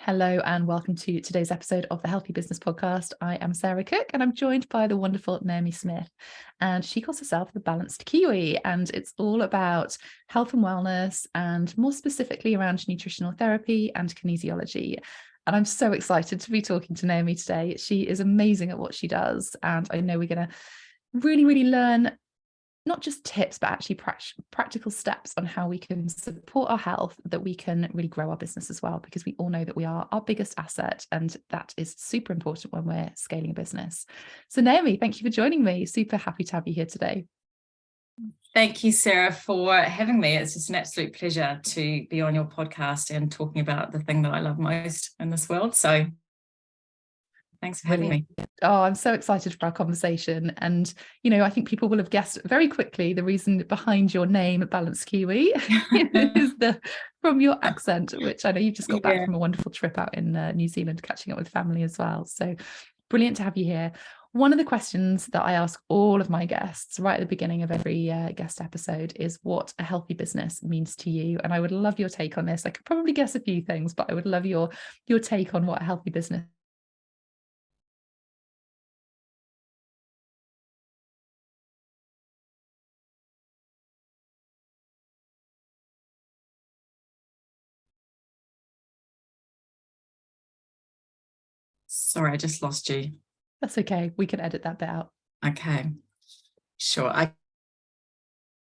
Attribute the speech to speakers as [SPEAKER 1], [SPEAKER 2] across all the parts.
[SPEAKER 1] Hello and welcome to today's episode of the Healthy Business Podcast. I am Sarah Cook and I'm joined by the wonderful Naomi Smith, and she calls herself the Balanced Kiwi, and it's all about health and wellness and more specifically around nutritional therapy and kinesiology. And I'm so excited to be talking to Naomi today. She is amazing at what she does, and I know we're going to really learn not just tips, but actually practical steps on how we can support our health, that we can really grow our business as well, because we all know that we are our biggest asset. And that is super important when we're scaling a business. So Naomi, thank you for joining me. Super happy to have you here today.
[SPEAKER 2] Thank you, Sarah, for having me. It's just an absolute pleasure to be on your podcast and talking about the thing that I love most in this world. So thanks for having me.
[SPEAKER 1] Oh, I'm so excited for our conversation. And, you know, I think people will have guessed very quickly the reason behind your name, Balanced Kiwi, is from your accent, which I know you've just got back from a wonderful trip out in New Zealand, catching up with family as well. So brilliant to have you here. One of the questions that I ask all of my guests right at the beginning of every guest episode is what a healthy business means to you. And I would love your take on this. I could probably guess a few things, but I would love your take on what a healthy business.
[SPEAKER 2] Sorry, I just lost you.
[SPEAKER 1] That's okay. We can edit that bit out.
[SPEAKER 2] Okay, sure.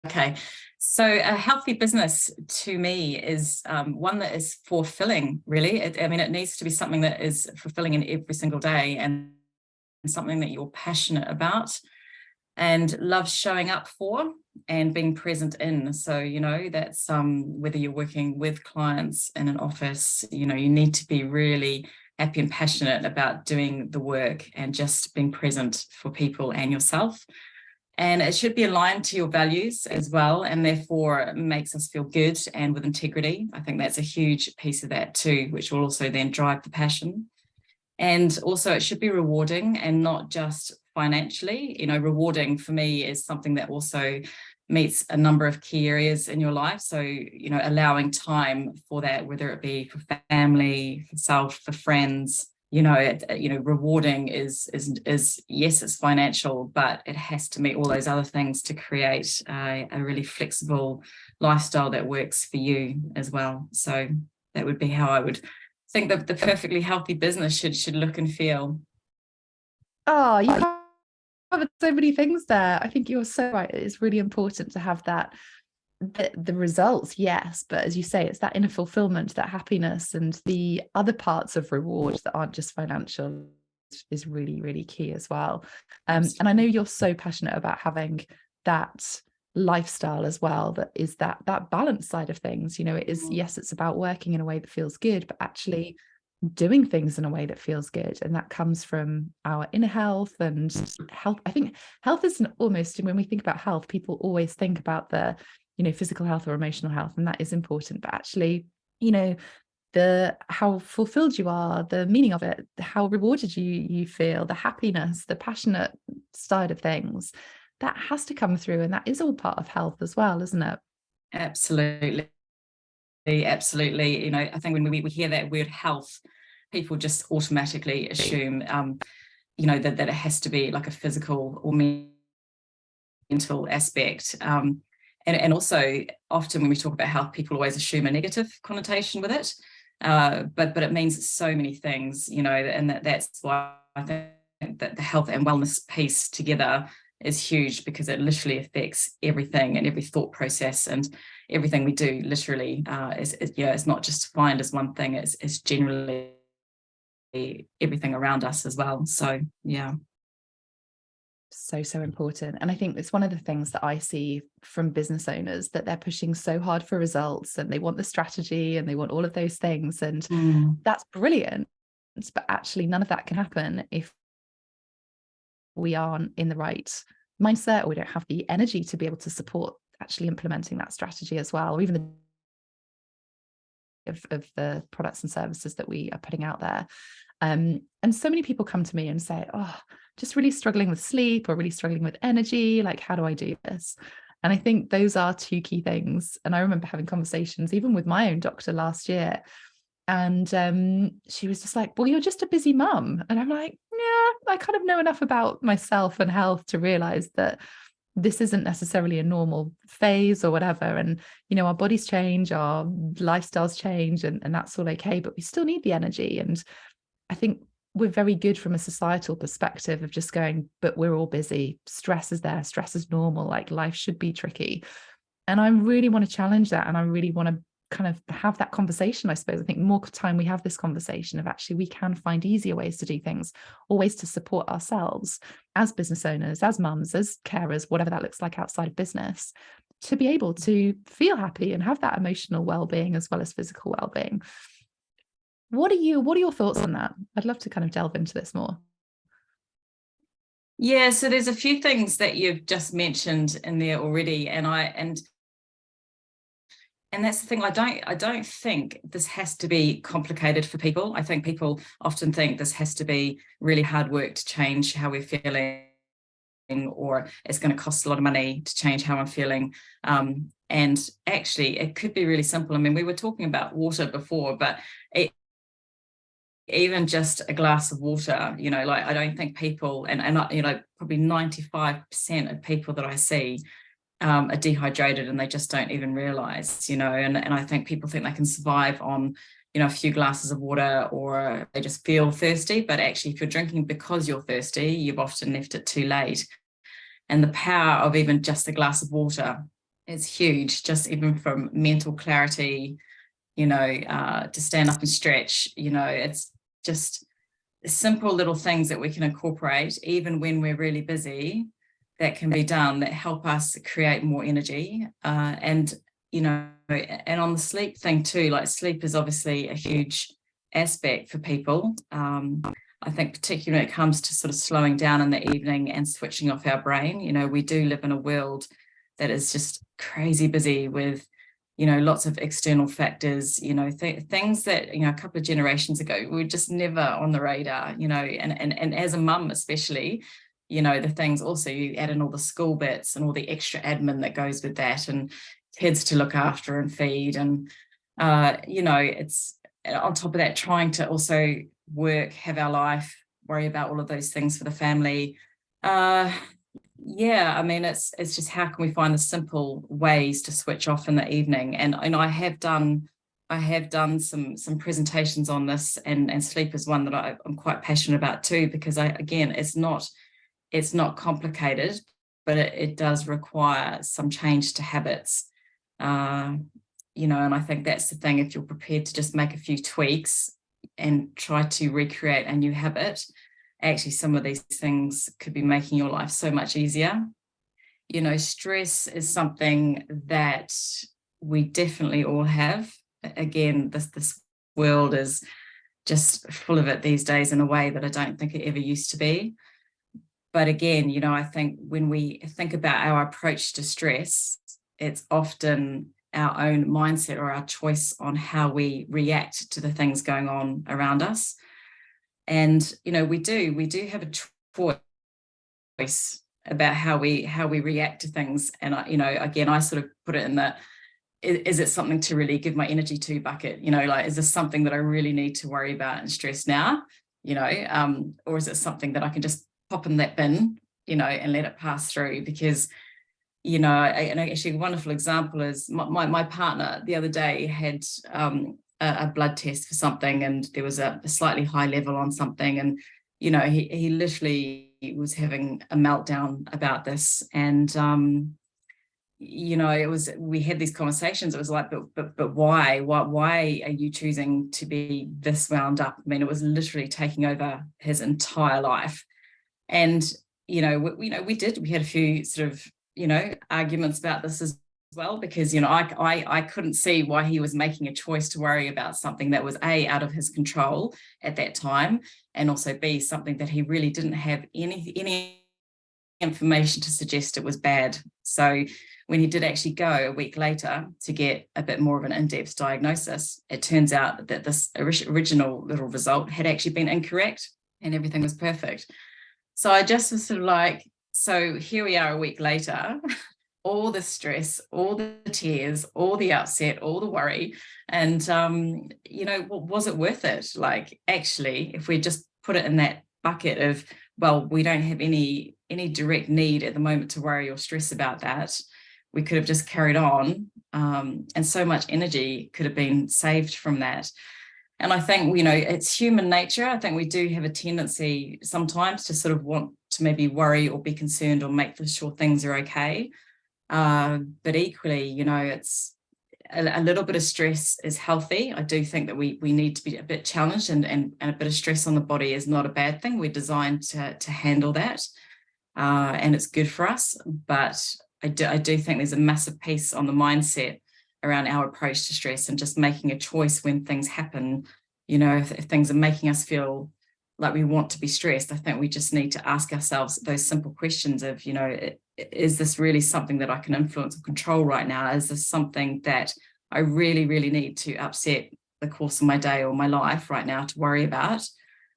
[SPEAKER 2] Okay, so a healthy business to me is one that is fulfilling, really. It needs to be something that is fulfilling in every single day and something that you're passionate about and love showing up for and being present in. So, you know, that's whether you're working with clients in an office, you know, you need to be really happy and passionate about doing the work and just being present for people and yourself. And it should be aligned to your values as well, and therefore makes us feel good and with integrity. I think that's a huge piece of that too, which will also then drive the passion. And also it should be rewarding and not just financially. You know, rewarding for me is something that also meets a number of key areas in your life. So, you know, allowing time for that, whether it be for family, for self, for friends, rewarding is yes, it's financial, but it has to meet all those other things to create a really flexible lifestyle that works for you as well. So that would be how I would think that the perfectly healthy business should look and feel.
[SPEAKER 1] Oh, you covered so many things there. I think you're so right. It's really important to have that, the results, yes, but as you say, it's that inner fulfillment, that happiness, and the other parts of reward that aren't just financial is really key as well. And I know you're so passionate about having that lifestyle as well, that is that balance side of things. You know, it is, yes, it's about working in a way that feels good, but actually doing things in a way that feels good, and that comes from our inner health and health. I think health is almost, when we think about health, people always think about the, you know, physical health or emotional health, and that is important, but actually, you know, how fulfilled you are, the meaning of it, how rewarded you feel, the happiness, the passionate side of things, that has to come through, and that is all part of health as well, isn't it?
[SPEAKER 2] Absolutely. You know, I think when we hear that word health, people just automatically assume, you know, that it has to be like a physical or mental aspect. And also often when we talk about health, people always assume a negative connotation with it. But it means so many things, you know, and that's why I think that the health and wellness piece together is huge, because it literally affects everything and every thought process and everything we do. Literally, it's not just defined as one thing. It's generally everything around us as well. So yeah.
[SPEAKER 1] So important. And I think it's one of the things that I see from business owners, that they're pushing so hard for results and they want the strategy and they want all of those things, and that's brilliant, but actually none of that can happen if we aren't in the right mindset, or we don't have the energy to be able to support actually implementing that strategy as well, or even of the products and services that we are putting out there. And so many people come to me and say, oh, just really struggling with sleep, or really struggling with energy. Like, how do I do this? And I think those are two key things. And I remember having conversations even with my own doctor last year, And she was just like, well, you're just a busy mum. And I'm like, yeah, I kind of know enough about myself and health to realize that this isn't necessarily a normal phase or whatever. And, our bodies change, our lifestyles change, and that's all okay, but we still need the energy. And I think we're very good from a societal perspective of just going, but we're all busy. Stress is there. Stress is normal. Like, life should be tricky. And I really want to challenge that. And I really want to kind of have that conversation, I suppose. I think more time we have this conversation of actually we can find easier ways to do things, or ways to support ourselves as business owners, as mums, as carers, whatever that looks like outside of business, to be able to feel happy and have that emotional well-being as well as physical well-being. What are your thoughts on that? I'd love to kind of delve into this more.
[SPEAKER 2] Yeah, so there's a few things that you've just mentioned in there already, and that's the thing. I don't think this has to be complicated for people. I think people often think this has to be really hard work to change how we're feeling, or it's going to cost a lot of money to change how I'm feeling. And actually, it could be really simple. I mean, we were talking about water before, but even just a glass of water, like, I don't think people, and probably 95% of people that I see are dehydrated, and they just don't even realize, and I think people think they can survive on, a few glasses of water, or they just feel thirsty. But actually, if you're drinking because you're thirsty, you've often left it too late. And the power of even just a glass of water is huge, just even from mental clarity, to stand up and stretch. It's just simple little things that we can incorporate even when we're really busy, that can be done, that help us create more energy. And on the sleep thing too, like, sleep is obviously a huge aspect for people. I think particularly when it comes to sort of slowing down in the evening and switching off our brain. We do live in a world that is just crazy busy with, lots of external factors, things that, a couple of generations ago were just never on the radar, and as a mum especially, the things also, you add in all the school bits and all the extra admin that goes with that, and kids to look after and feed. And, it's on top of that, trying to also work, have our life, worry about all of those things for the family. Yeah, I mean, it's just, how can we find the simple ways to switch off in the evening? And I have done some presentations on this, and sleep is one that I'm quite passionate about too, because it's not complicated, but it does require some change to habits. And I think that's the thing. If you're prepared to just make a few tweaks and try to recreate a new habit, actually some of these things could be making your life so much easier. Stress is something that we definitely all have. Again, this world is just full of it these days in a way that I don't think it ever used to be. But again, I think when we think about our approach to stress, it's often our own mindset or our choice on how we react to the things going on around us. And, we do have a choice about how we react to things. And, again, I sort of put it in the, is it something to really give my energy to bucket? Like, is this something that I really need to worry about and stress now? Or is it something that I can just pop in that bin, and let it pass through? Because, and actually a wonderful example is my partner the other day had a blood test for something, and there was a slightly high level on something, and he literally was having a meltdown about this. And we had these conversations. It was like, but why are you choosing to be this wound up? I mean, it was literally taking over his entire life. And we had a few sort of arguments about this as well, because I couldn't see why he was making a choice to worry about something that was A, out of his control at that time, and also B, something that he really didn't have any information to suggest it was bad. So when he did actually go a week later to get a bit more of an in-depth diagnosis, it turns out that this original little result had actually been incorrect, and everything was perfect. So I just was sort of like, so here we are a week later, all the stress, all the tears, all the upset, all the worry. And, was it worth it? Like, actually, if we just put it in that bucket of, well, we don't have any direct need at the moment to worry or stress about that, we could have just carried on. And so much energy could have been saved from that. And I think, it's human nature. I think we do have a tendency sometimes to sort of want to maybe worry or be concerned or make sure things are okay. But equally, it's a little bit of stress is healthy. I do think that we need to be a bit challenged, and a bit of stress on the body is not a bad thing. We're designed to handle that, and it's good for us. But I do think there's a massive piece on the mindset around our approach to stress, and just making a choice when things happen. If things are making us feel like we want to be stressed, I think we just need to ask ourselves those simple questions of, is this really something that I can influence or control right now? Is this something that I really, really need to upset the course of my day or my life right now to worry about?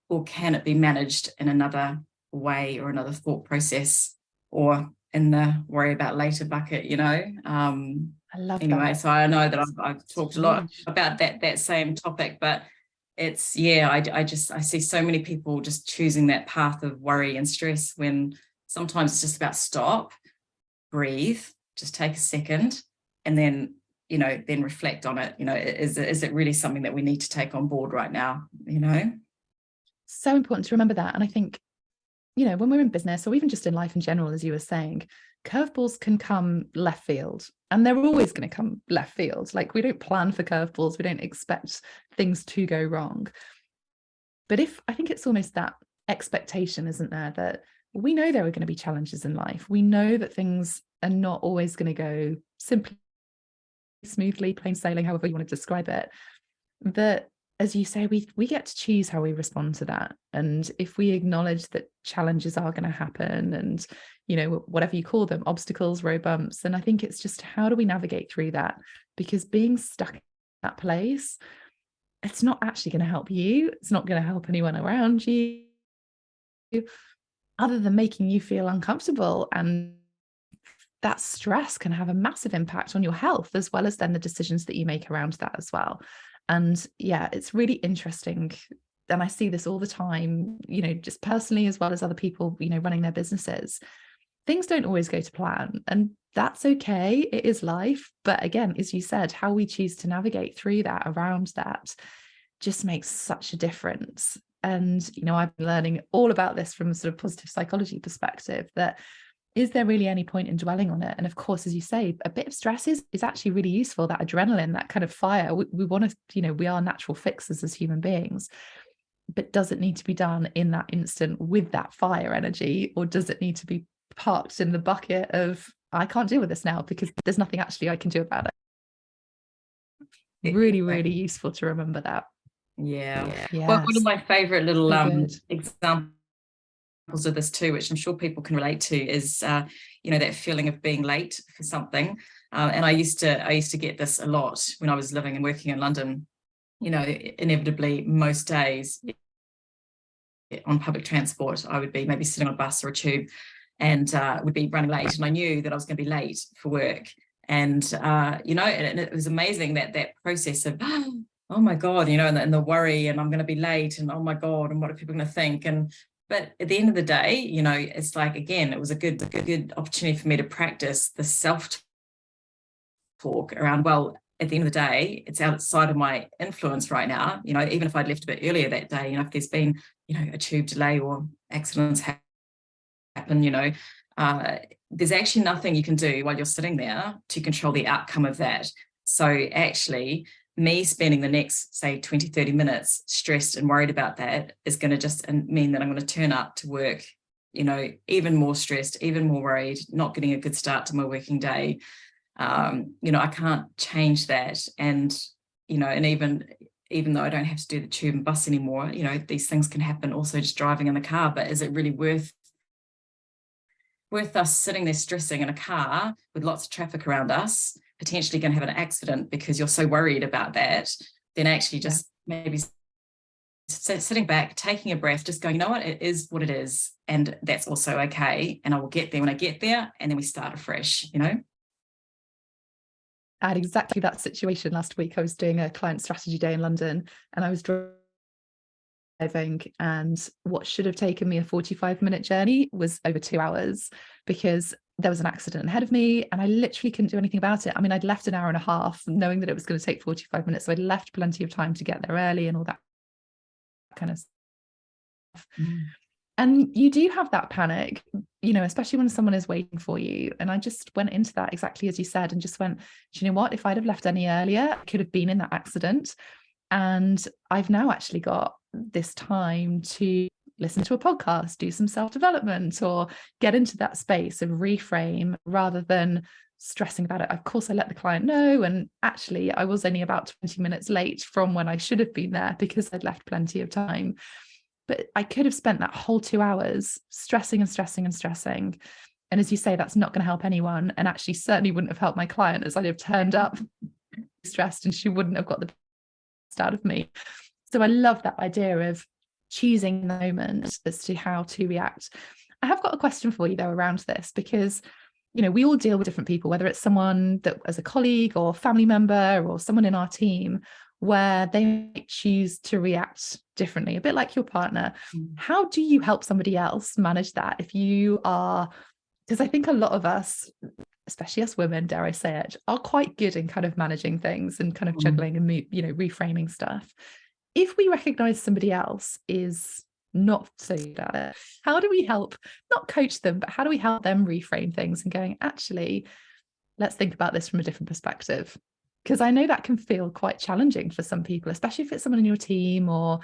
[SPEAKER 2] Or can it be managed in another way or another thought process, or in the worry about later bucket,
[SPEAKER 1] I love
[SPEAKER 2] anyway,
[SPEAKER 1] that.
[SPEAKER 2] so I know that I've talked a lot
[SPEAKER 1] Huge.
[SPEAKER 2] about that same topic, but it's, I see so many people just choosing that path of worry and stress, when sometimes it's just about stop, breathe, just take a second, and then, then reflect on it. Is it really something that we need to take on board right now?
[SPEAKER 1] So important to remember that. And I think, when we're in business, or even just in life in general, as you were saying, curveballs can come left field, and they're always going to come left field. Like, we don't plan for curveballs. We don't expect things to go wrong. But I think it's almost that expectation, isn't there, that we know there are going to be challenges in life. We know that things are not always going to go simply, smoothly, plain sailing, however you want to describe it. That, as you say, we get to choose how we respond to that. And if we acknowledge that challenges are going to happen, and, whatever you call them, obstacles, road bumps, then I think it's just, how do we navigate through that? Because being stuck in that place, it's not actually going to help you. It's not going to help anyone around you, other than making you feel uncomfortable. And that stress can have a massive impact on your health, as well as then the decisions that you make around that as well. And yeah, it's really interesting. And I see this all the time, just personally, as well as other people, running their businesses. Things don't always go to plan, and that's okay. It is life. But again, as you said, how we choose to navigate through that, around that, just makes such a difference. And, I've been learning all about this from a sort of positive psychology perspective, that is there really any point in dwelling on it? And of course, as you say, a bit of stress is actually really useful. That adrenaline, that kind of fire, we want to, we are natural fixers as human beings. But does it need to be done in that instant with that fire energy? Or does it need to be parked in the bucket of, I can't deal with this now because there's nothing actually I can do about it? Really, really useful to remember that.
[SPEAKER 2] Yeah.
[SPEAKER 1] Yes.
[SPEAKER 2] Well, one of my favorite little examples of this too, which I'm sure people can relate to, is that feeling of being late for something. And I used to get this a lot when I was living and working in London. Inevitably, most days on public transport, I would be maybe sitting on a bus or a tube, and would be running late, and I knew that I was going to be late for work. And and it was amazing, that process of, oh my God, and the worry, and I'm going to be late, and oh my God, and what are people going to think? But at the end of the day, it's like, again, it was a good opportunity for me to practice the self-talk around, well, at the end of the day, it's outside of my influence right now. Even if I'd left a bit earlier that day, if there's been, a tube delay or accidents happen, there's actually nothing you can do while you're sitting there to control the outcome of that. So actually, me spending the next, say, 20, 30 minutes stressed and worried about that is going to just mean that I'm going to turn up to work, even more stressed, even more worried, not getting a good start to my working day. I can't change that. And, and even though I don't have to do the tube and bus anymore, these things can happen also just driving in the car. But is it really worth us sitting there stressing in a car with lots of traffic around us, potentially going to have an accident because you're so worried about that? Then actually just maybe sitting back, taking a breath, just going, it is what it is, and that's also okay, and I will get there when I get there, and then we start afresh.
[SPEAKER 1] I had exactly that situation last week. I was doing a client strategy day in London, and I was driving, and what should have taken me a 45-minute journey was over 2 hours, because there was an accident ahead of me and I literally couldn't do anything about it. I mean, I'd left an hour and a half knowing that it was going to take 45 minutes. So I'd left plenty of time to get there early and all that kind of stuff. And you do have that panic, especially when someone is waiting for you. And I just went into that exactly as you said, and just went, do you know what? If I'd have left any earlier, I could have been in that accident. And I've now actually got this time to listen to a podcast, do some self-development, or get into that space of reframe rather than stressing about it. Of course, I let the client know. And actually, I was only about 20 minutes late from when I should have been there because I'd left plenty of time. But I could have spent that whole 2 hours stressing and stressing and stressing. And as you say, that's not going to help anyone. And actually certainly wouldn't have helped my client, as I'd have turned up stressed and she wouldn't have got the best out of me. So I love that idea of choosing the moment as to how to react. I have got a question for you though around this, because we all deal with different people, whether it's someone that as a colleague or family member or someone in our team, where they might choose to react differently, a bit like your partner. How do you help somebody else manage that if you are, because I think a lot of us, especially us women, dare I say it, are quite good in kind of managing things and kind of juggling and reframing stuff. If we recognize somebody else is not so good at it, how do we help, not coach them, but how do we help them reframe things and going, actually, let's think about this from a different perspective? Because I know that can feel quite challenging for some people, especially if it's someone in your team, or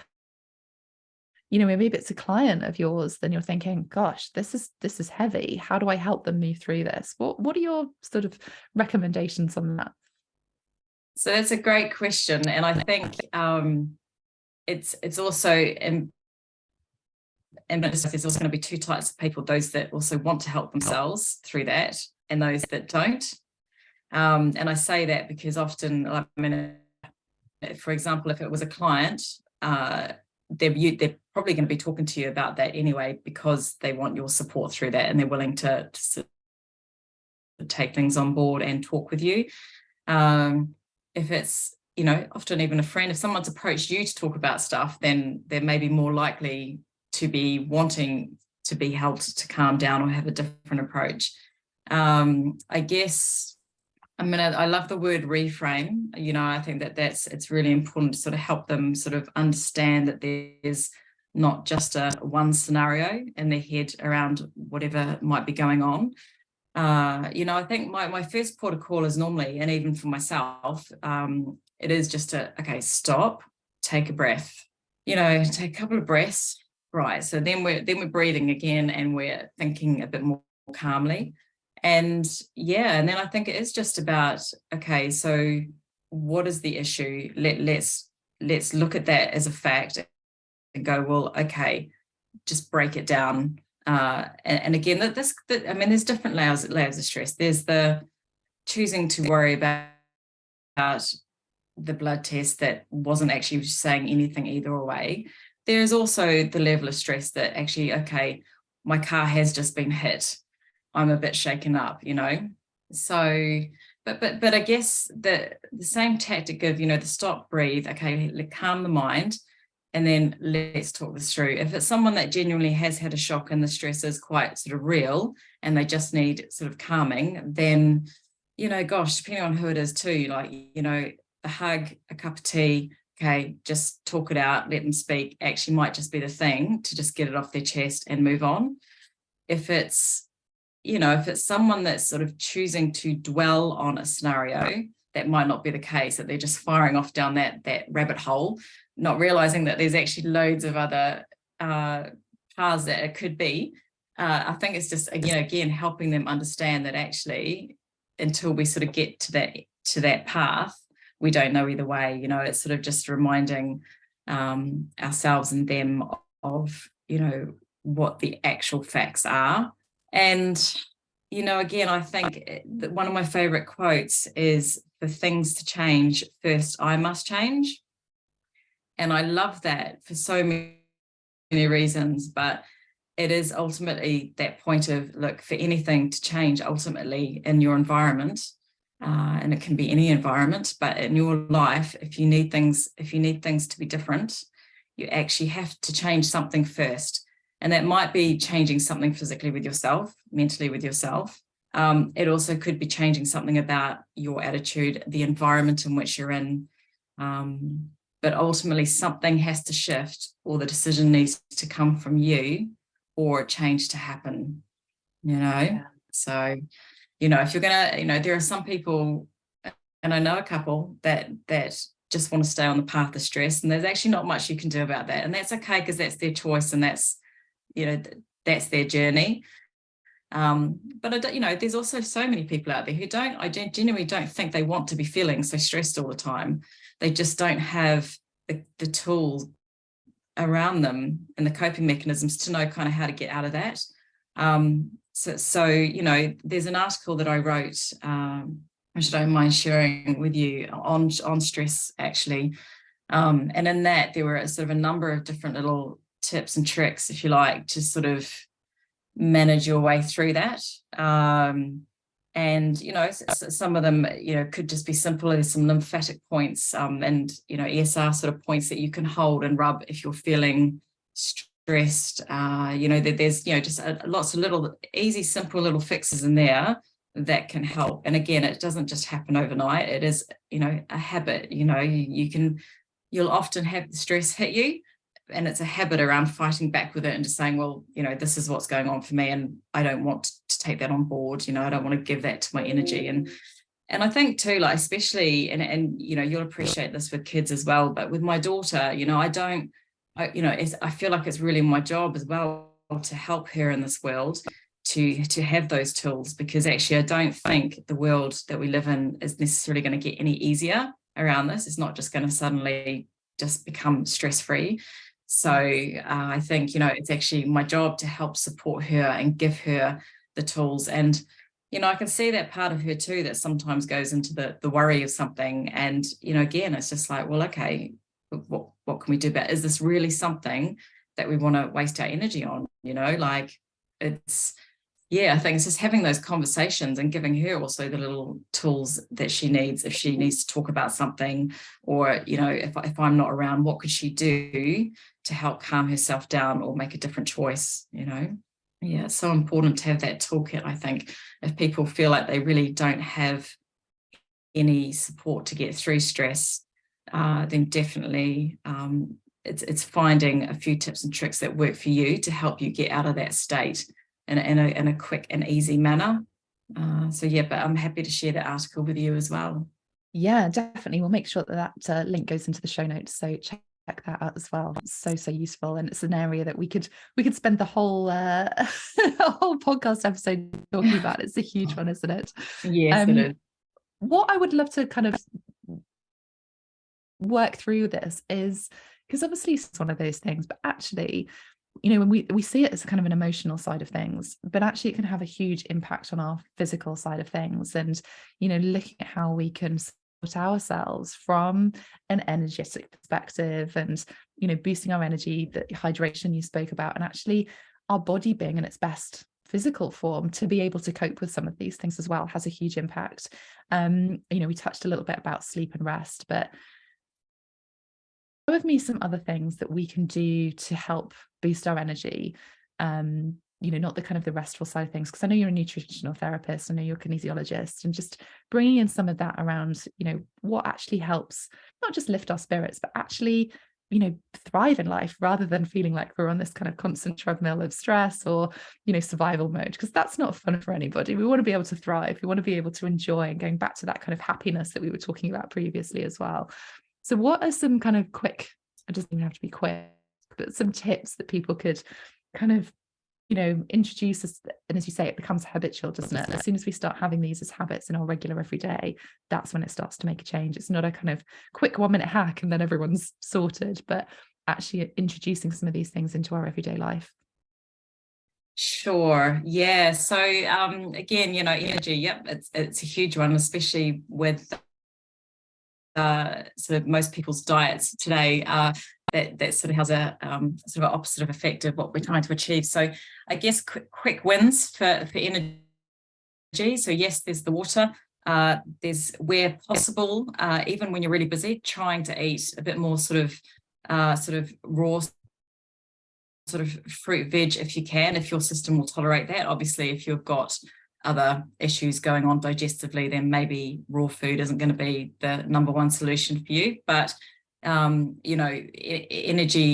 [SPEAKER 1] maybe if it's a client of yours, then you're thinking, gosh, this is heavy. How do I help them move through this? What are your sort of recommendations on that?
[SPEAKER 2] So that's a great question. And I think it's also in business, there's also going to be two types of people: those that also want to help themselves through that, and those that don't. And I say that because often, for example, if it was a client, they're probably going to be talking to you about that anyway, because they want your support through that and they're willing to take things on board and talk with you. If it's, often even a friend, if someone's approached you to talk about stuff, then they're maybe more likely to be wanting to be helped to calm down or have a different approach. I guess, I love the word reframe. I think it's really important to sort of help them sort of understand that there's not just a one scenario in their head around whatever might be going on. I think my first port of call is normally, and even for myself, it is just stop, take a breath, take a couple of breaths. Right. So then we're breathing again and we're thinking a bit more calmly. And then I think it is just about, so what is the issue? Let's look at that as a fact and go, well, just break it down. And again, there's different layers of stress. There's the choosing to worry about the blood test that wasn't actually saying anything either way. There's also the level of stress that actually, my car has just been hit. I'm a bit shaken up, So, but I guess the same tactic of, the stop, breathe, calm the mind, and then let's talk this through. If it's someone that genuinely has had a shock and the stress is quite sort of real and they just need sort of calming, then, depending on who it is too, a hug, a cup of tea, just talk it out, let them speak, actually might just be the thing to just get it off their chest and move on. If it's someone that's sort of choosing to dwell on a scenario, that might not be the case, that they're just firing off down that rabbit hole, not realizing that there's actually loads of other paths that it could be. I think it's just, again, helping them understand that actually, until we sort of get to that path, we don't know either way. It's sort of just reminding ourselves and them of, what the actual facts are. And, again, I think that one of my favorite quotes is, for things to change, first I must change. And I love that for so many reasons, but it is ultimately that point of, look, for anything to change ultimately in your environment, and it can be any environment, but in your life, if you need things to be different, you actually have to change something first. And that might be changing something physically with yourself, mentally with yourself. It also could be changing something about your attitude, the environment in which you're in. But ultimately something has to shift, or the decision needs to come from you, or change to happen,
[SPEAKER 1] Yeah.
[SPEAKER 2] So, if you're gonna, there are some people, and I know a couple that just want to stay on the path of stress, and there's actually not much you can do about that, and that's okay, because that's their choice, and that's their journey. But there's also so many people out there who I genuinely don't think they want to be feeling so stressed all the time. They just don't have the tools around them and the coping mechanisms to know kind of how to get out of that. So there's an article that I wrote, which I don't mind sharing with you, on stress, actually. And in that, there were sort of a number of different little tips and tricks, if you like, to sort of manage your way through that. And some of them could just be simple. There's some lymphatic points, and ESR sort of points that you can hold and rub if you're feeling stressed. There's just lots of little easy, simple little fixes in there that can help. And again, it doesn't just happen overnight. It is a habit. You'll often have the stress hit you, and it's a habit around fighting back with it and just saying, well, this is what's going on for me, and I don't want to take that on board. I don't want to give that to my energy. And I think too, like, especially, and you'll appreciate this with kids as well, but with my daughter, I feel like it's really my job as well to help her in this world to have those tools, because actually I don't think the world that we live in is necessarily going to get any easier around this. It's not just going to suddenly just become stress-free. So I think, it's actually my job to help support her and give her the tools. And, I can see that part of her too, that sometimes goes into the worry of something. And, again, it's just like, well, okay, what can we do about it? Is this really something that we want to waste our energy on? I think it's just having those conversations and giving her also the little tools that she needs if she needs to talk about something, or, if I'm not around, what could she do to help calm herself down or make a different choice, Yeah, it's so important to have that toolkit, I think. If people feel like they really don't have any support to get through stress, then definitely it's finding a few tips and tricks that work for you to help you get out of that state in a quick and easy manner. But I'm happy to share the article with you as well.
[SPEAKER 1] Yeah, definitely. We'll make sure that link goes into the show notes, so check that out as well. It's so useful, and it's an area that we could spend the whole whole podcast episode talking about. It's a huge one, isn't it?
[SPEAKER 2] Yes, it is.
[SPEAKER 1] What I would love to kind of work through this is, because obviously it's one of those things, but actually, when we see it as kind of an emotional side of things, but actually it can have a huge impact on our physical side of things. And looking at how we can support ourselves from an energetic perspective, and boosting our energy, the hydration you spoke about, and actually our body being in its best physical form to be able to cope with some of these things as well, has a huge impact. We touched a little bit about sleep and rest, but with me some other things that we can do to help boost our energy, not the kind of the restful side of things, because I know you're a nutritional therapist, I know you're a kinesiologist, and just bringing in some of that around, what actually helps not just lift our spirits, but actually, thrive in life, rather than feeling like we're on this kind of constant treadmill of stress or, survival mode, because that's not fun for anybody. We want to be able to thrive. We want to be able to enjoy, and going back to that kind of happiness that we were talking about previously as well. So what are some kind of quick, it doesn't even have to be quick, but some tips that people could kind of, introduce us? And as you say, it becomes habitual, doesn't it? As soon as we start having these as habits in our regular everyday, that's when it starts to make a change. It's not a kind of quick 1-minute hack and then everyone's sorted, but actually introducing some of these things into our everyday life.
[SPEAKER 2] Sure. Yeah. So again, energy, yep, it's a huge one, especially with sort of most people's diets today. That sort of has a sort of opposite of effect of what we're trying to achieve. So I guess quick wins for energy. So yes, there's the water. There's, where possible, even when you're really busy, trying to eat a bit more sort of raw sort of fruit, veg, if you can, if your system will tolerate that. Obviously, if you've got other issues going on digestively, then maybe raw food isn't going to be the number one solution for you. But energy,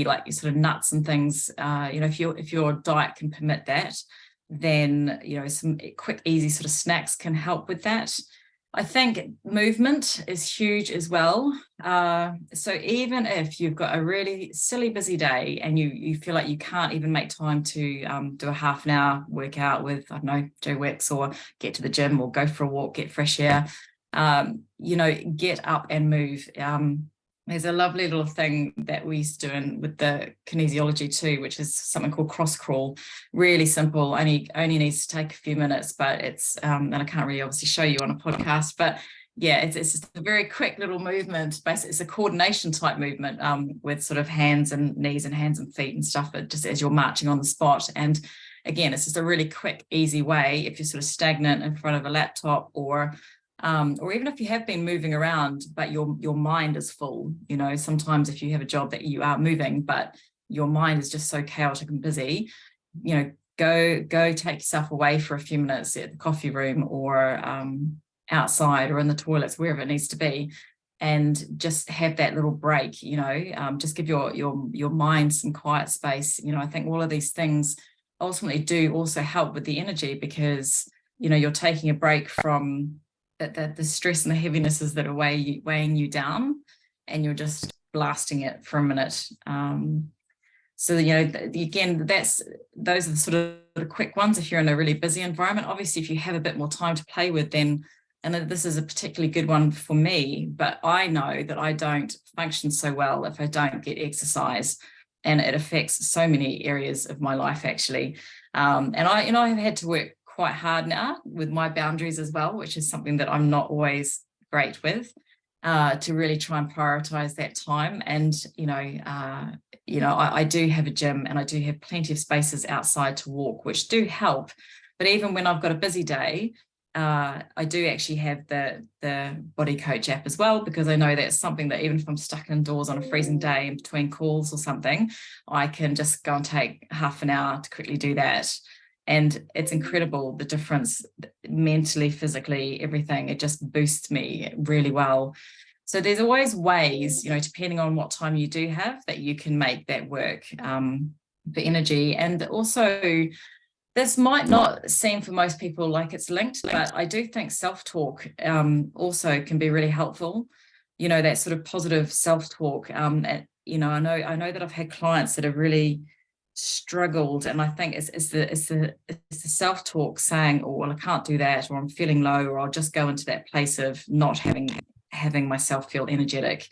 [SPEAKER 2] like sort of nuts and things, if your diet can permit that, then some quick, easy sort of snacks can help with that. I think movement is huge as well. So even if you've got a really silly busy day and you feel like you can't even make time to do a half an hour workout with, I don't know, Joe Wicks, or get to the gym or go for a walk, get fresh air, get up and move. There's a lovely little thing that we used to do with the kinesiology too, which is something called cross crawl. Really simple, only needs to take a few minutes, but it's and I can't really obviously show you on a podcast, but yeah, it's just a very quick little movement. Basically, it's a coordination type movement with sort of hands and knees and hands and feet and stuff, but just as you're marching on the spot. And again, it's just a really quick, easy way if you're sort of stagnant in front of a laptop, or even if you have been moving around, but your mind is full. Sometimes if you have a job that you are moving, but your mind is just so chaotic and busy, go take yourself away for a few minutes at the coffee room, or outside, or in the toilets, wherever it needs to be, and just have that little break. Just give your mind some quiet space. I think all of these things ultimately do also help with the energy, because you're taking a break from the stress and the heavinesses that are weighing you down, and you're just blasting it for a minute. So again, those are the sort of the quick ones if you're in a really busy environment. Obviously, if you have a bit more time to play with, then, and this is a particularly good one for me, but I know that I don't function so well if I don't get exercise, and it affects so many areas of my life actually. And I've had to work quite hard now with my boundaries as well, which is something that I'm not always great with, to really try and prioritize that time. And I do have a gym, and I do have plenty of spaces outside to walk, which do help. But even when I've got a busy day, I do actually have the Body Coach app as well, because I know that's something that even if I'm stuck indoors on a freezing day in between calls or something, I can just go and take half an hour to quickly do that. And it's incredible, the difference mentally, physically, everything. It just boosts me really well. So there's always ways, depending on what time you do have, that you can make that work for energy. And also, this might not seem for most people like it's linked, but I do think self-talk also can be really helpful. That sort of positive self-talk. I know that I've had clients that have really struggled, and I think it's the self-talk saying, oh well, I can't do that, or I'm feeling low, or I'll just go into that place of not having myself feel energetic.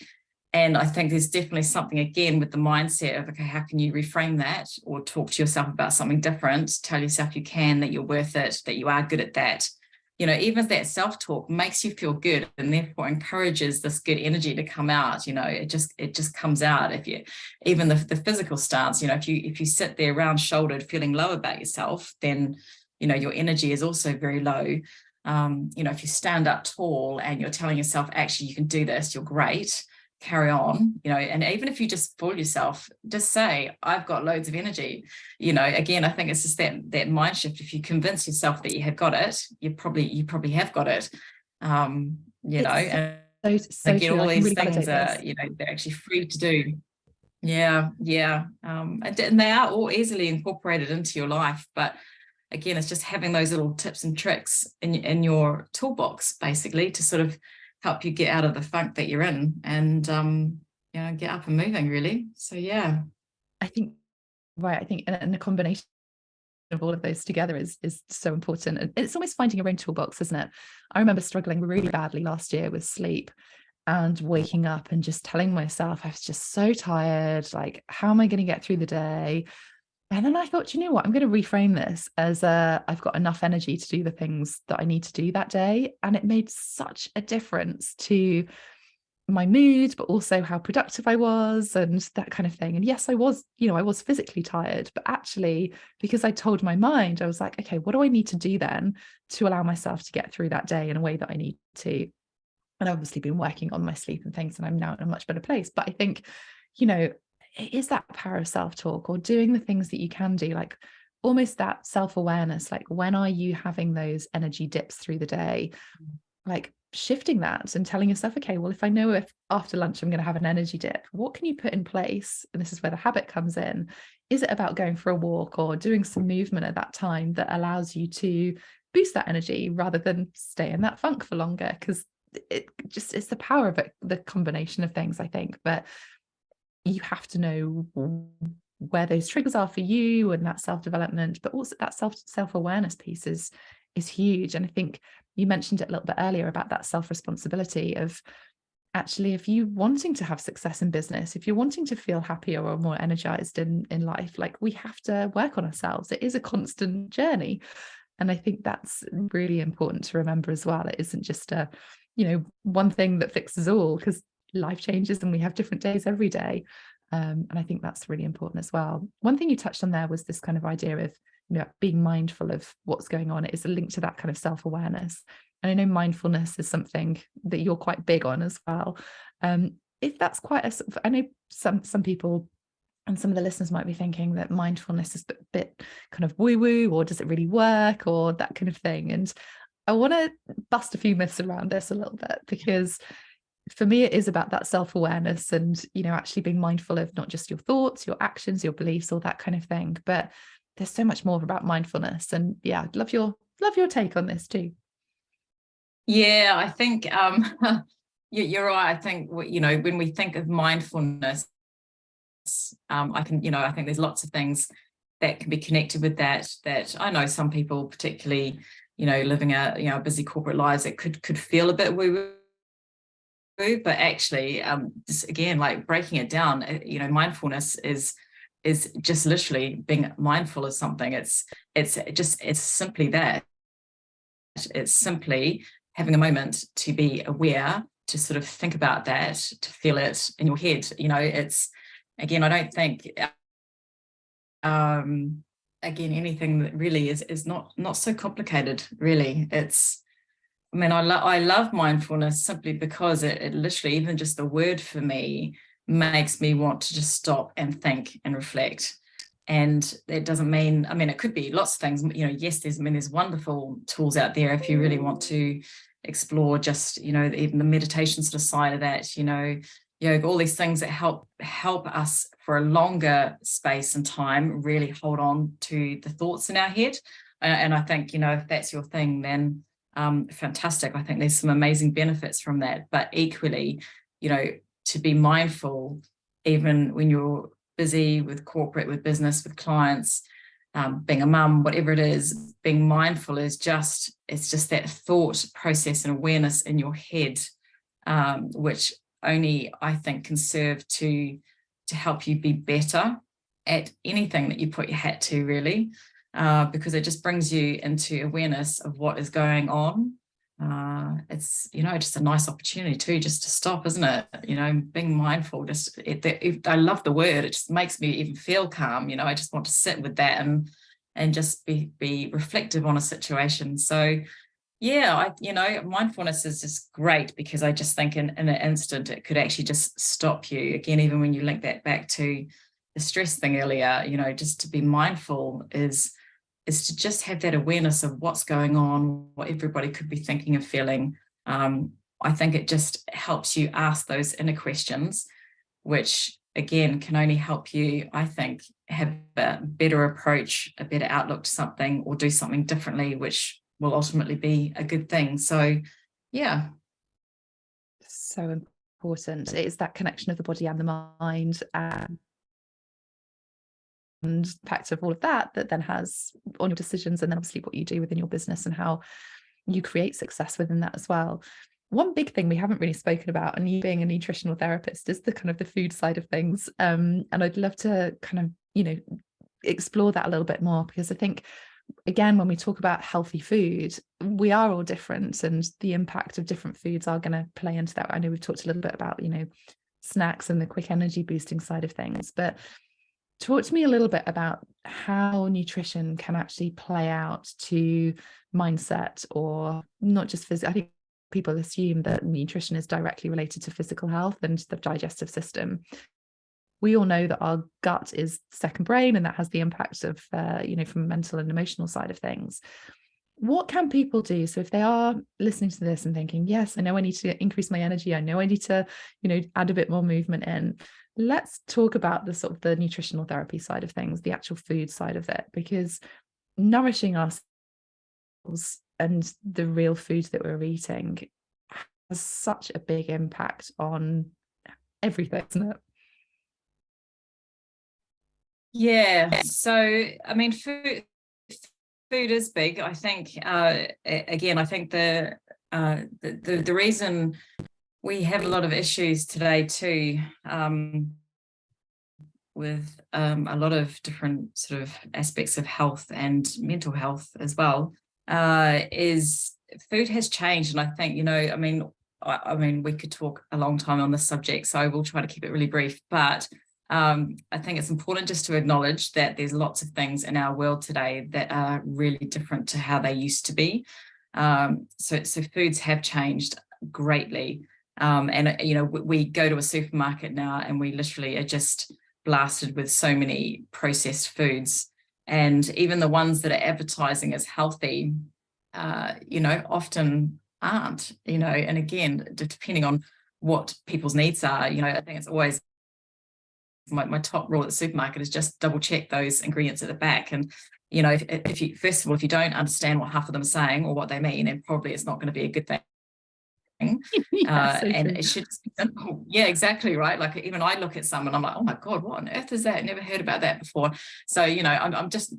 [SPEAKER 2] And I think there's definitely something again with the mindset of, okay, how can you reframe that, or talk to yourself about something different, tell yourself you can, that you're worth it, that you are good at that. Even if that self-talk makes you feel good and therefore encourages this good energy to come out, it just comes out. If you, even the physical stance, if you sit there round-shouldered feeling low about yourself, then, your energy is also very low. If you stand up tall and you're telling yourself, actually, you can do this, you're great, carry on, and even if you just fool yourself, just say, I've got loads of energy. Again, I think it's just that mind shift. If you convince yourself that you have got it, you probably have got it. And
[SPEAKER 1] so
[SPEAKER 2] again,
[SPEAKER 1] true.
[SPEAKER 2] all these
[SPEAKER 1] really
[SPEAKER 2] things are, they're actually free to do. Yeah. And they are all easily incorporated into your life, but again, it's just having those little tips and tricks in your toolbox, basically, to sort of help you get out of the funk that you're in, and get up and moving, really. So yeah,
[SPEAKER 1] I think and the combination of all of those together is so important. And it's almost finding your own toolbox, isn't it? I remember struggling really badly last year with sleep, and waking up and just telling myself I was just so tired, like, how am I going to get through the day? And then I thought, you know what, I'm going to reframe this as I've got enough energy to do the things that I need to do that day. And it made such a difference to my mood, but also how productive I was and that kind of thing. And yes, I was physically tired, but actually, because I told my mind, I was like, okay, what do I need to do then to allow myself to get through that day in a way that I need to? And I've obviously been working on my sleep and things, and I'm now in a much better place. But I think, it is that power of self-talk, or doing the things that you can do, like almost that self-awareness. Like, when are you having those energy dips through the day? Like shifting that and telling yourself, okay, well, if I know if after lunch I'm going to have an energy dip, what can you put in place? And this is where the habit comes in. Is it about going for a walk or doing some movement at that time that allows you to boost that energy rather than stay in that funk for longer? Because it's the power of it, the combination of things, I think. But you have to know where those triggers are for you, and that self-development, but also that self-awareness piece is huge. And I think you mentioned it a little bit earlier about that self-responsibility of, actually, if you wanting to have success in business, if you're wanting to feel happier or more energized in life, like, we have to work on ourselves. It is a constant journey. And I think that's really important to remember as well. It isn't just a, one thing that fixes all, because life changes and we have different days every day. And I think that's really important as well. One thing you touched on there was this kind of idea of, being mindful of what's going on. It is a link to that kind of self-awareness. And I know mindfulness is something that you're quite big on as well. If that's quite I know some people and some of the listeners might be thinking that mindfulness is a bit kind of woo-woo, or does it really work, or that kind of thing. And I want to bust a few myths around this a little bit, because for me, it is about that self-awareness and, actually being mindful of not just your thoughts, your actions, your beliefs, all that kind of thing. But there's so much more about mindfulness. And yeah, I'd love your take on this too.
[SPEAKER 2] Yeah, I think you're right. I think, when we think of mindfulness, I think there's lots of things that can be connected with that I know some people, particularly, living a busy corporate lives, it could feel a bit woo woo, but actually, just again, like breaking it down, mindfulness is just literally being mindful of something. It's simply that. It's simply having a moment to be aware, to sort of think about that, to feel it in your head. It's, again, I don't think, again, anything that really is not so complicated, really. I love mindfulness simply because it literally, even just the word for me, makes me want to just stop and think and reflect. And it doesn't mean, it could be lots of things, yes, there's wonderful tools out there if you really want to explore just, even the meditation sort of side of that, yoga, all these things that help us for a longer space and time really hold on to the thoughts in our head. And I think, if that's your thing, then fantastic. I think there's some amazing benefits from that. But equally, to be mindful, even when you're busy with corporate, with business, with clients, being a mum, whatever it is, being mindful is just that thought process and awareness in your head, which only, I think, can serve to help you be better at anything that you put your hat to, really, because it just brings you into awareness of what is going on. It's, just a nice opportunity too, just to stop, isn't it? Being mindful, I love the word. It just makes me even feel calm. I just want to sit with that and just be reflective on a situation. So yeah, mindfulness is just great, because I just think in an instant it could actually just stop you. Again, even when you link that back to the stress thing earlier, just to be mindful is to just have that awareness of what's going on, what everybody could be thinking and feeling. I think it just helps you ask those inner questions, which again can only help you, I think, have a better approach, a better outlook to something, or do something differently, which will ultimately be a good thing. So yeah.
[SPEAKER 1] So important. It is that connection of the body and the mind, and impact of all of that then has on your decisions, and then obviously what you do within your business and how you create success within that as well. One big thing we haven't really spoken about, and you being a nutritional therapist, is the kind of the food side of things. And I'd love to kind of, explore that a little bit more, because I think again, when we talk about healthy food, we are all different, and the impact of different foods are going to play into that. I know we've talked a little bit about, snacks and the quick energy boosting side of things, but talk to me a little bit about how nutrition can actually play out to mindset, or not just physical. I think people assume that nutrition is directly related to physical health and the digestive system. We all know that our gut is second brain, and that has the impact of, from a mental and emotional side of things. What can people do? So if they are listening to this and thinking, yes, I know I need to increase my energy, I know I need to, add a bit more movement in. Let's talk about the sort of the nutritional therapy side of things, the actual food side of it, because nourishing ourselves and the real foods that we're eating has such a big impact on everything, isn't it?
[SPEAKER 2] Yeah. So, I mean, food is big. I think, again, I think the reason we have a lot of issues today too, with a lot of different sort of aspects of health and mental health as well, is food has changed. And I think, I mean, we could talk a long time on this subject, so I will try to keep it really brief. But I think it's important just to acknowledge that there's lots of things in our world today that are really different to how they used to be. So foods have changed greatly. And we go to a supermarket now and we literally are just blasted with so many processed foods. And even the ones that are advertising as healthy, often aren't, and again, depending on what people's needs are, I think it's always my top rule at the supermarket is just double check those ingredients at the back. And, if you, first of all, if you don't understand what half of them are saying or what they mean, then probably it's not going to be a good thing.
[SPEAKER 1] Yeah, so
[SPEAKER 2] and
[SPEAKER 1] true.
[SPEAKER 2] it should be simple. Yeah, exactly. Right. Like even I look at some and I'm like, oh my God, what on earth is that? Never heard about that before. So, I'm just,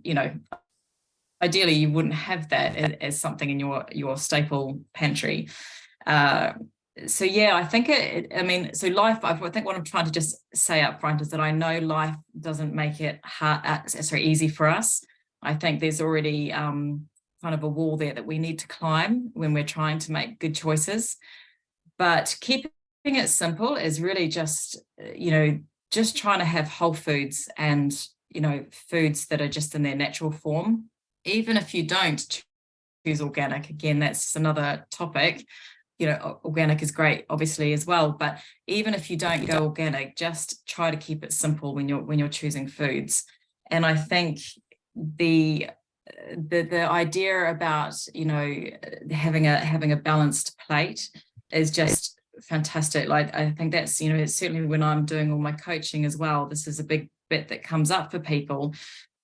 [SPEAKER 2] ideally you wouldn't have that as something in your staple pantry. So yeah, I think so life, I think what I'm trying to just say up front is that I know life doesn't make it easy for us. I think there's already kind of a wall there that we need to climb when we're trying to make good choices. But keeping it simple is really just, just trying to have whole foods and, foods that are just in their natural form. Even if you don't choose organic, again, that's another topic. Organic is great, obviously, as well. But even if you don't go organic, just try to keep it simple when you're choosing foods. And I think the idea about having a balanced plate is just fantastic. Like I think that's certainly when I'm doing all my coaching as well, this is a big bit that comes up for people.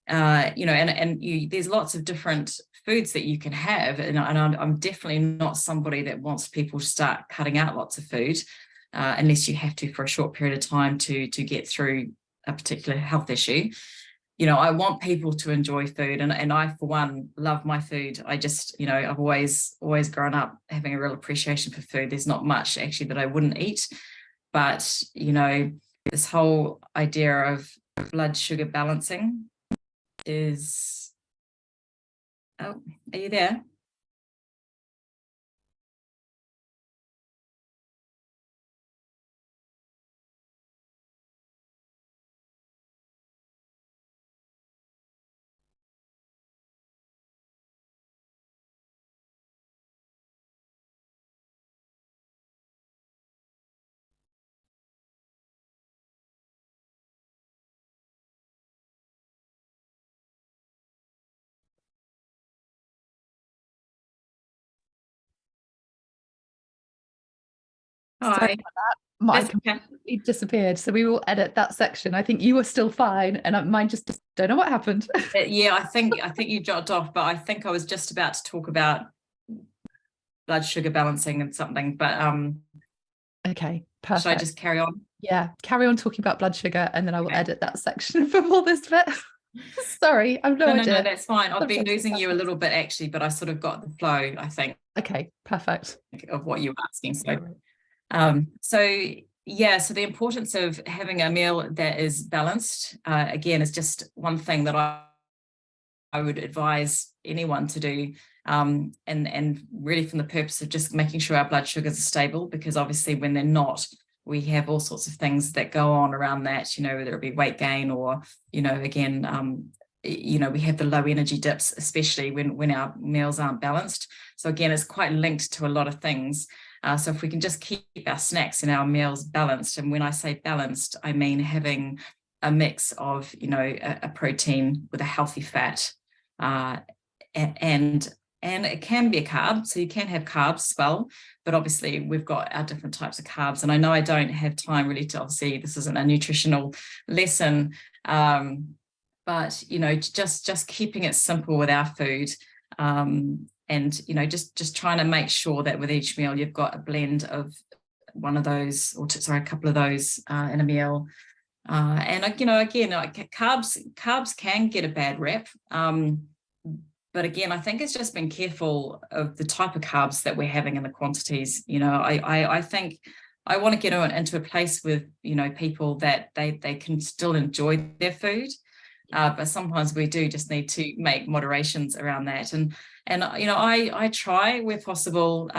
[SPEAKER 2] There's lots of different foods that you can have, and I'm definitely not somebody that wants people to start cutting out lots of food, unless you have to for a short period of time to get through a particular health issue. I want people to enjoy food, and I, for one, love my food. I just, I've always grown up having a real appreciation for food. There's not much actually that I wouldn't eat, but this whole idea of blood sugar balancing is, oh, are you there?
[SPEAKER 1] Sorry
[SPEAKER 2] Hi.
[SPEAKER 1] about that. Mine
[SPEAKER 2] That's okay.
[SPEAKER 1] completely disappeared. So we will edit that section. I think you were still fine, and mine just don't know what happened.
[SPEAKER 2] Yeah, I think you dropped off, but I think I was just about to talk about blood sugar balancing and something, but
[SPEAKER 1] Okay,
[SPEAKER 2] should I
[SPEAKER 1] perfect.
[SPEAKER 2] just carry on?
[SPEAKER 1] Yeah, carry on talking about blood sugar, and then I will edit that section from all this bit. Sorry, I've no
[SPEAKER 2] No,
[SPEAKER 1] idea.
[SPEAKER 2] that's fine. I've been
[SPEAKER 1] Subject
[SPEAKER 2] losing you a
[SPEAKER 1] happens.
[SPEAKER 2] little bit actually, but I sort of got the flow, I think,
[SPEAKER 1] Okay, perfect.
[SPEAKER 2] of what you were asking. So yeah, so the importance of having a meal that is balanced, again, is just one thing that would advise anyone to do, and really from the purpose of just making sure our blood sugars are stable, because obviously when they're not, we have all sorts of things that go on around that, whether it be weight gain or, again, we have the low energy dips, especially when our meals aren't balanced. So again, it's quite linked to a lot of things. So if we can just keep our snacks and our meals balanced, and when I say balanced, I mean having a mix of, a protein with a healthy fat, and it can be a carb, so you can have carbs as well, but obviously we've got our different types of carbs. And I know I don't have time really to, obviously this isn't a nutritional lesson, but just keeping it simple with our food, and just trying to make sure that with each meal you've got a blend of one of those, or a couple of those in a meal. And again, carbs can get a bad rep, but again, I think it's just being careful of the type of carbs that we're having and the quantities. I think I want to get into a place with people that they can still enjoy their food, but sometimes we do just need to make moderations around that. And I try where possible,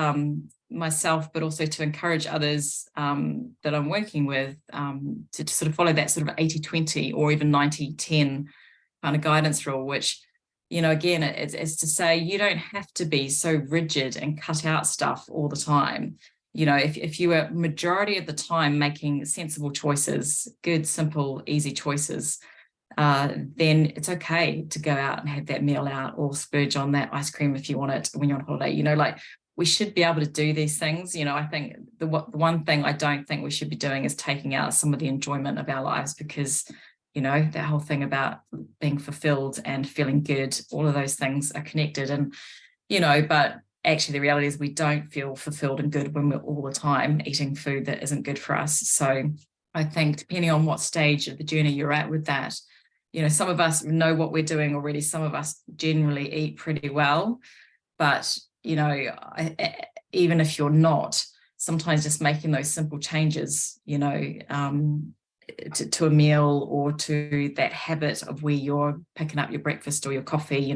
[SPEAKER 2] myself, but also to encourage others that I'm working with, to sort of follow that sort of 80-20 or even 90-10 kind of guidance rule, which, again, it's to say you don't have to be so rigid and cut out stuff all the time. If you are majority of the time making sensible choices, good, simple, easy choices, then it's okay to go out and have that meal out, or splurge on that ice cream if you want it when you're on holiday. We should be able to do these things. I think the one thing I don't think we should be doing is taking out some of the enjoyment of our lives, because that whole thing about being fulfilled and feeling good, all of those things are connected. And but actually the reality is we don't feel fulfilled and good when we're all the time eating food that isn't good for us. So I think depending on what stage of the journey you're at with that, some of us know what we're doing already. Some of us generally eat pretty well, but even if you're not, sometimes just making those simple changes, to a meal, or to that habit of where you're picking up your breakfast or your coffee,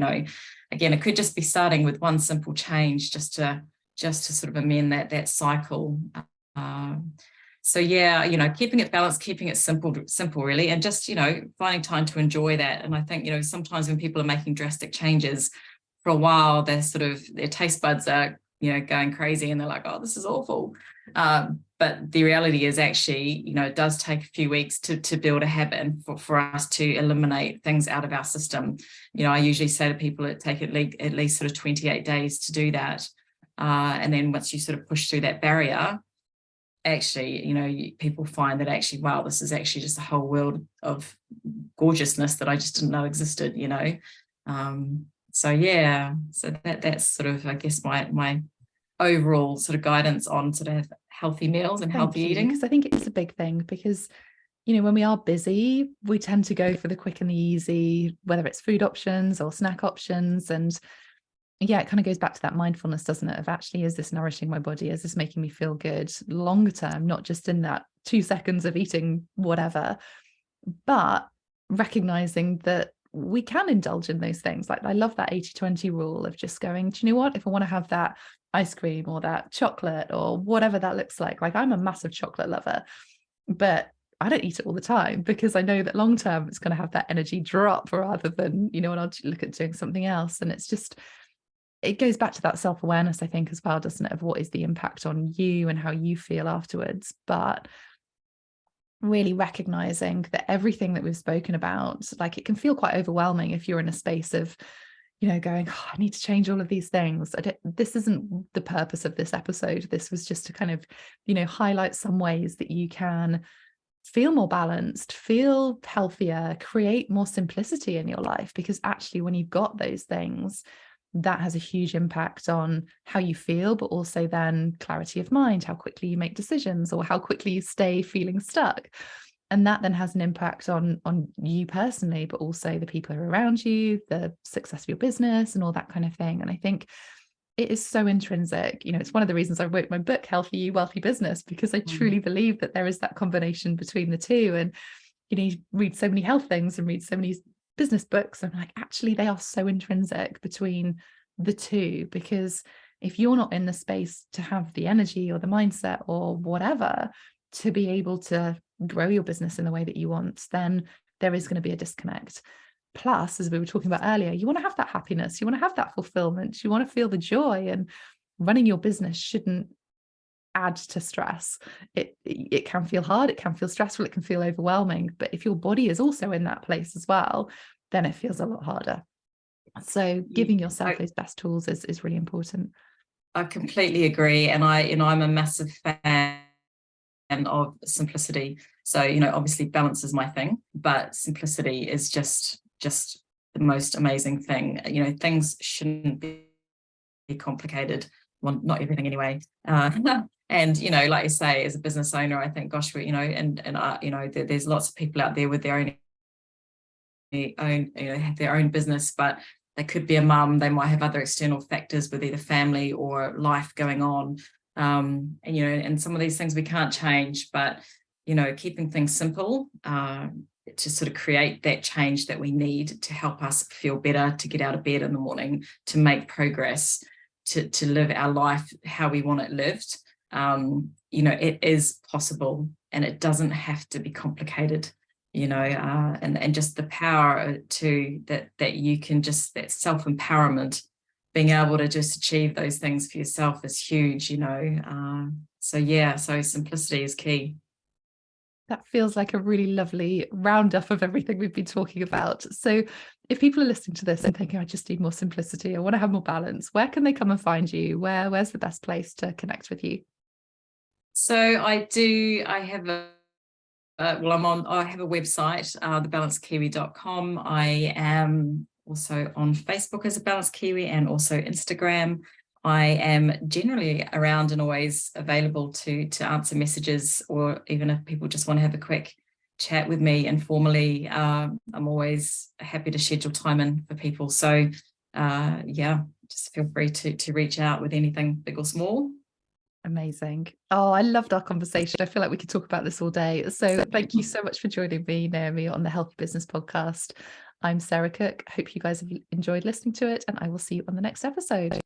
[SPEAKER 2] again, it could just be starting with one simple change just to sort of amend that cycle. So yeah, keeping it balanced, keeping it simple really, and just, finding time to enjoy that. And I think, sometimes when people are making drastic changes, for a while, their taste buds are, going crazy, and they're like, oh, this is awful. But the reality is actually, it does take a few weeks to build a habit, and for us to eliminate things out of our system. I usually say to people it take at least sort of 28 days to do that. And then once you sort of push through that barrier, actually, people find that actually, wow, this is actually just a whole world of gorgeousness that I just didn't know existed, So yeah, so that's sort of, I guess, my overall sort of guidance on sort of healthy meals and healthy eating.
[SPEAKER 1] Because I think it's a big thing, because when we are busy, we tend to go for the quick and the easy, whether it's food options or snack options. And yeah, it kind of goes back to that mindfulness, doesn't it, of actually, is this nourishing my body? Is this making me feel good longer term, not just in that 2 seconds of eating whatever, but recognizing that we can indulge in those things. Like, I love that 80-20 rule of just going, do you know what, if I want to have that ice cream or that chocolate or whatever that looks like I'm a massive chocolate lover, but I don't eat it all the time, because I know that long term it's going to have that energy drop, rather than, when I'll look at doing something else. And it's just, it goes back to that self-awareness, I think, as well, doesn't it, of what is the impact on you and how you feel afterwards. But really recognizing that everything that we've spoken about, like, it can feel quite overwhelming if you're in a space of, going, oh, I need to change all of these things. This isn't the purpose of this episode. This was just to kind of, highlight some ways that you can feel more balanced, feel healthier, create more simplicity in your life, because actually when you've got those things, that has a huge impact on how you feel, but also then clarity of mind, how quickly you make decisions, or how quickly you stay feeling stuck. And that then has an impact on you personally, but also the people who are around you, the success of your business and all that kind of thing. And I think it is so intrinsic. It's one of the reasons I wrote my book, Healthy You, Wealthy Business, because I truly believe that there is that combination between the two. And, you read so many health things and read so many business books, I'm like, actually, they are so intrinsic between the two, because if you're not in the space to have the energy or the mindset or whatever to be able to grow your business in the way that you want, then there is going to be a disconnect. Plus, as we were talking about earlier, you want to have that happiness, you want to have that fulfillment, you want to feel the joy, and running your business shouldn't add to stress. It can feel hard, it can feel stressful, it can feel overwhelming, but if your body is also in that place as well, then it feels a lot harder. So giving yourself those best tools is really important.
[SPEAKER 2] I completely agree. And I'm a massive fan of simplicity. So, obviously balance is my thing, but simplicity is just the most amazing thing. Things shouldn't be complicated. Well, not everything anyway. And, like you say, as a business owner, I think, gosh, there's lots of people out there with their own, have their own business, but they could be a mum, they might have other external factors with either family or life going on. And some of these things we can't change, but, keeping things simple to sort of create that change that we need to help us feel better, to get out of bed in the morning, to make progress, to live our life how we want it lived. It is possible, and it doesn't have to be complicated. And just the power to that you can just, that self-empowerment, being able to just achieve those things for yourself is huge, so simplicity is key.
[SPEAKER 1] That feels like a really lovely roundup of everything we've been talking about. So if people are listening to this and thinking, I just need more simplicity, I want to have more balance, where can they come and find you? Where's the best place to connect with you?
[SPEAKER 2] So I have I have a website, thebalancedkiwi.com. I am also on Facebook as a Balanced Kiwi, and also Instagram. I am generally around and always available to answer messages, or even if people just want to have a quick chat with me informally, I'm always happy to schedule time in for people. So just feel free to reach out with anything big or small.
[SPEAKER 1] Amazing. Oh, I loved our conversation. I feel like we could talk about this all day. So thank you so much for joining me, Naomi, on the Healthy Business Podcast. I'm Sarah Cook. Hope you guys have enjoyed listening to it, and I will see you on the next episode.